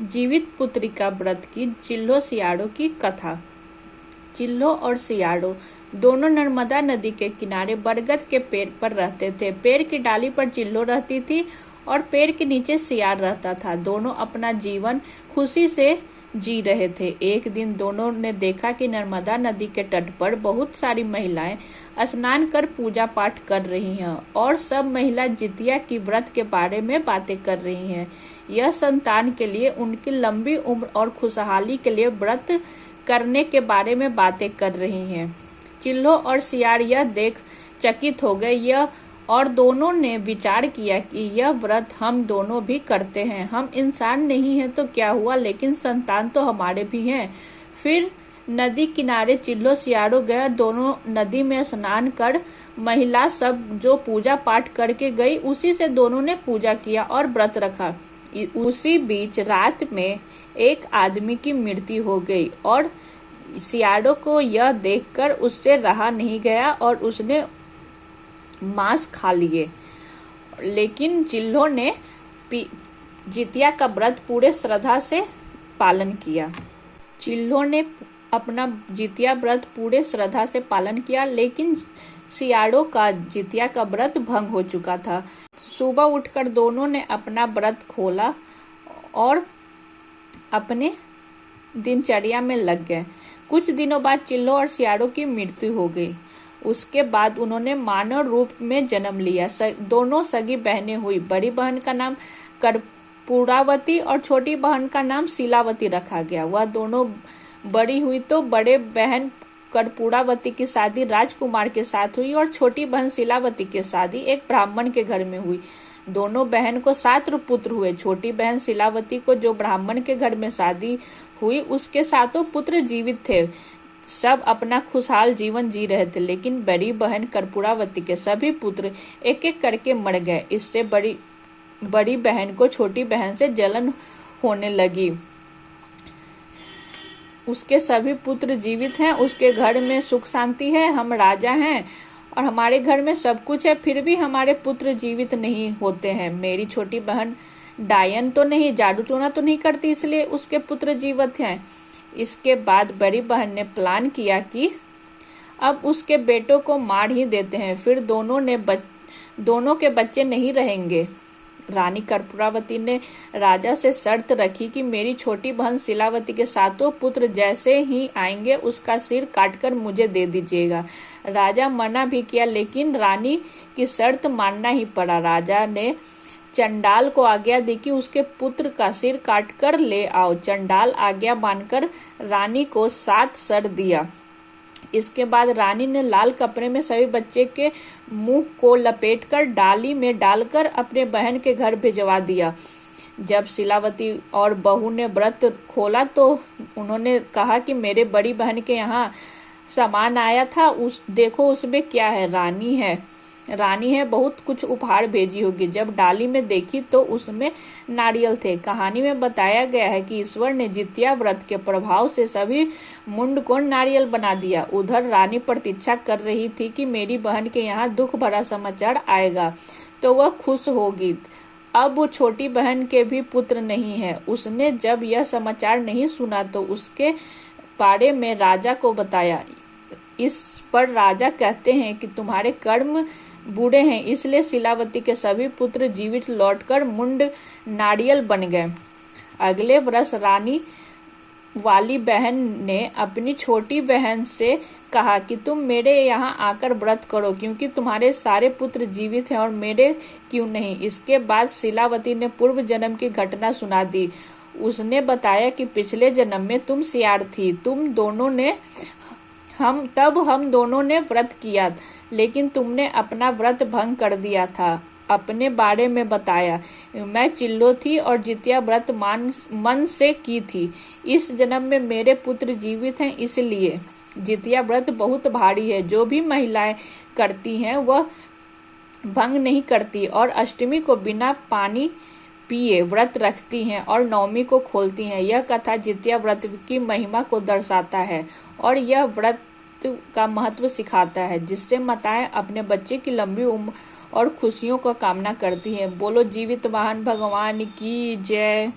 जीवित पुत्रिका व्रत की चिल्लो सियाड़ो की कथा। चिल्लो और सियाड़ो दोनों नर्मदा नदी के किनारे बरगद के पेड़ पर रहते थे। पेड़ की डाली पर चिल्लो रहती थी और पेड़ के नीचे सियाड़ रहता था। दोनों अपना जीवन खुशी से जी रहे थे। एक दिन दोनों ने देखा कि नर्मदा नदी के तट पर बहुत सारी महिलाएं स्नान कर पूजा पाठ कर रही हैं और सब महिला जितिया की व्रत के बारे में बातें कर रही हैं। यह संतान के लिए, उनकी लंबी उम्र और खुशहाली के लिए व्रत करने के बारे में बातें कर रही हैं। चिल्लो और सियाड़ यह देख चकित हो गए और दोनों ने विचार किया कि यह व्रत हम दोनों भी करते हैं। हम इंसान नहीं हैं तो क्या हुआ, लेकिन संतान तो हमारे भी हैं। फिर नदी किनारे चिल्लो सियाड़ो गए। दोनों नदी में स्नान कर महिला सब जो पूजा पाठ करके गई, उसी से दोनों ने पूजा किया और व्रत रखा। उसी बीच रात में एक आदमी की मृत्यु हो गई और सियाड़ो को यह देखकर उससे रहा नहीं गया और उसने मांस खा लिए। लेकिन चिल्लो ने जितिया का व्रत पूरे श्रद्धा से पालन किया। चिल्लो ने अपना जितिया व्रत पूरे श्रद्धा से पालन किया, लेकिन सियाड़ो का जितिया का व्रत भंग हो चुका था। सुबह उठकर दोनों ने अपना व्रत खोला और अपने दिनचर्या में लग गए। कुछ दिनों बाद चिल्लो और सियाड़ो की मृत्यु हो गई। उसके बाद उन्होंने मानव रूप में जन्म लिया। दोनों सगी बहनें हुई। बड़ी बहन का नाम कर्पूरावती और छोटी बहन का नाम शिलावती रखा गया। वह दोनों बड़ी हुई तो बड़े बहन कर्पूरावती की शादी राजकुमार के साथ हुई और छोटी बहन शिलावती की शादी एक ब्राह्मण के घर में हुई। दोनों बहन को 7 पुत्र हुए। छोटी बहन शिलावती को जो ब्राह्मण के घर में शादी हुई, उसके 7 पुत्र जीवित थे। सब अपना खुशहाल जीवन जी रहे थे, लेकिन बड़ी बहन कर्पूरावती के सभी पुत्र एक एक करके मर गए। इससे बड़ी बहन को छोटी बहन से जलन होने लगी। उसके सभी पुत्र जीवित हैं, उसके घर में सुख शांति है, हम राजा हैं और हमारे घर में सब कुछ है, फिर भी हमारे पुत्र जीवित नहीं होते हैं। मेरी छोटी बहन डायन तो नहीं, जादू टोना तो नहीं करती, इसलिए उसके पुत्र जीवित हैं। इसके बाद बड़ी बहन ने प्लान किया कि अब उसके बेटों को मार ही देते हैं, फिर दोनों के बच्चे नहीं रहेंगे। रानी कर्पूरावती ने राजा से शर्त रखी कि मेरी छोटी बहन शिलावती के 7 पुत्र जैसे ही आएंगे उसका सिर काटकर मुझे दे दीजिएगा। राजा मना भी किया, लेकिन रानी की शर्त मानना ही पड़ा। राजा ने चंडाल को आज्ञा दी कि उसके पुत्र का सिर काटकर ले आओ। चंडाल आज्ञा मानकर रानी को 7 सर दिया। इसके बाद रानी ने लाल कपड़े में सभी बच्चे के मुंह को लपेटकर डाली में डालकर अपने बहन के घर भिजवा दिया। जब शिलावती और बहू ने व्रत खोला तो उन्होंने कहा कि मेरे बड़ी बहन के यहाँ सामान आया था, देखो उसमें क्या है। रानी है बहुत कुछ उपहार भेजी होगी। जब डाली में देखी तो उसमें नारियल थे। कहानी में बताया गया है कि ईश्वर ने जितिया व्रत के प्रभाव से सभी मुंड को नारियल बना दिया। उधर रानी प्रतीक्षा कर रही थी कि मेरी बहन के यहाँ दुख भरा समाचार आएगा तो वह खुश होगी। अब वो छोटी बहन के भी पुत्र नहीं है। उसने जब यह समाचार नहीं सुना तो उसके बारे में राजा को बताया। इस पर राजा कहते हैं कि तुम्हारे कर्म बूढ़े हैं, इसलिए शिलावती के सभी पुत्र जीवित लौटकर मुंड नारियल बन गए। अगले वर्ष रानी वाली बहन ने अपनी छोटी बहन से कहा कि तुम मेरे यहाँ आकर व्रत करो, क्योंकि तुम्हारे सारे पुत्र जीवित हैं और मेरे क्यों नहीं। इसके बाद शिलावती ने पूर्व जन्म की घटना सुना दी। उसने बताया कि पिछले जन्म में तुम सियाड़ थी, हम दोनों ने व्रत किया, लेकिन तुमने अपना व्रत भंग कर दिया था। अपने बारे में बताया, मैं चिल्लो थी और जितिया व्रत मन से की थी। इस जन्म में मेरे पुत्र जीवित हैं, इसलिए जितिया व्रत बहुत भारी है। जो भी महिलाएं करती हैं वह भंग नहीं करती और अष्टमी को बिना पानी पिए व्रत रखती हैं और नवमी को खोलती हैं। यह कथा जितिया व्रत की महिमा को दर्शाता है और यह व्रत का महत्व सिखाता है, जिससे माताएं अपने बच्चे की लंबी उम्र और खुशियों का कामना करती हैं। बोलो जीवित वाहन भगवान की जय।